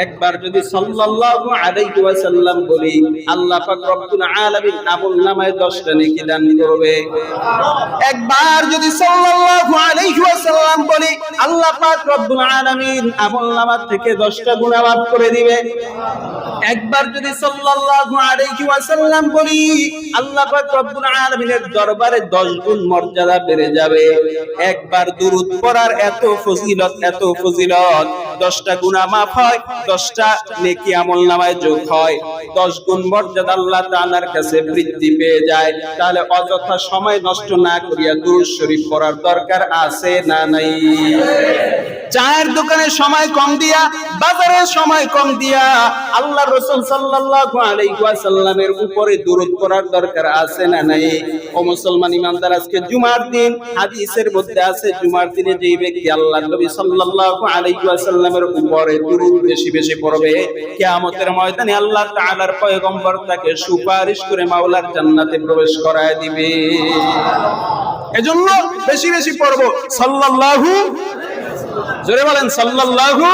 একবার যদি সাল্লাল্লাহু আলাইহি ওয়াসাল্লাম বলি, আল্লাহ পাক রব্বুল আলামিন আমলনামায় 10টা নেকি দান করবে। একবার যদি সাল্লাল্লাহু আলাইহি ওয়াসাল্লাম বলি, আল্লাহ পাক রব্বুল আলামিন আমলনামা থেকে 10টা গুনাহ মাফ করে দিবে। একবার যদি সাল্লাল্লাহু আলাইহি ওয়াসাল্লাম বলি, আল্লাহ পাক রব্বুল আলামিনের দরবারে 10 গুণ মর্যাদা বেড়ে যাবে। একবার দুরূদ পড়ার এত ফজিলত, এত ফজিলত, 10টা গুনাহ মাফ হয়, 10টা নেকি আমলনামায় যোগ হয়, 10 গুণ মর্যাদা আল্লাহ তাআলার কাছে বৃদ্ধি পেয়ে যায়। তাহলে অযথা সময় নষ্ট না করিয়া দুরূদ শরীফ পড়ার দরকার আছে না নাই? চায়ের দোকানে সময় কম দিয়া, বাজারে সময় কম দিয়া, আল্লাহ রাসূল সাল্লাল্লাহু আলাইহি ওয়াসাল্লামের উপরে দুরূদ পড়ার দরকার আছে না নাই? ও মুসলমান ইমানদার, আজকে জুমার দিন, হাদিসের মধ্যে আছে জুমার দিনে যেই ব্যক্তি আল্লাহর নবী সাল্লাল্লাহু আলাইহি ওয়াসাল্লামের উপরে দুরূদ বেশি বেশি পড়বে, কিয়ামতের ময়দানে আল্লাহ তাআলার পয়গম্বর তাকে সুপারিশ করে মাওলার জান্নাতে প্রবেশ করায় দিবে। এজন্য বেশি বেশি পড়বো সাল্লাল্লাহু, জোরে বলেন সাল্লাল্লাহু।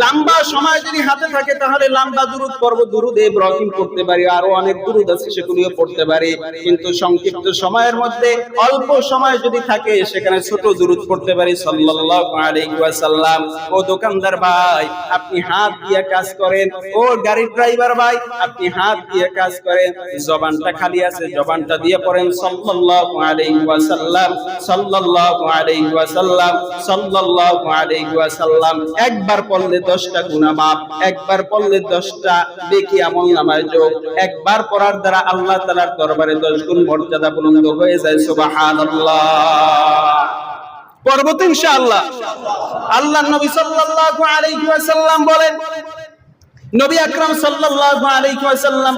লম্বা সময় যদি হাতে থাকে তাহলে লম্বা দুরূদ পড়ব, দুরূদ ইব্রাহিম পড়তে পারি, আরো অনেক দুরূদ আছে সেগুলিও পড়তে পারি। কিন্তু সংক্ষিপ্ত সময়ের মধ্যে অল্প সময় যদি থাকে সেখানে ছোট দুরূদ পড়তে পারি সাল্লাল্লাহু আলাইহি ওয়াসাল্লাম। ও দোকানদার ভাই, আপনি হাত দিয়ে কাজ করেন। ও গাড়ির ড্রাইভার ভাই, আপনি হাত দিয়ে কাজ করেন। জবানটা খালি আছে, জবানটা দিয়ে পড়েন সাল্লাল্লাহু আলাইহি ওয়াসাল্লাম, সাল্লাল্লাহু আলাইহি ওয়াসাল্লাম, সাল্লাল্লাহু আলাইহি ওয়াসাল্লাম। একবার পড়লে 10টা গুনাহ মাফ, একবার পড়লে 10টা নেকি আমলনামায় যোগ, একবার পড়ার দ্বারা আল্লাহ তাআলার দরবারে 10 গুণ মর্যাদা বুলন্দ হয়ে যায়। সুবহানাল্লাহ। পড়ব তো ইনশাআল্লাহ। আল্লাহর নবী সাল্লাল্লাহু আলাইহি ওয়াসাল্লাম বলেন, নবী আকরাম সাল্লাল্লাহু আলাইহি ওয়াসাল্লাম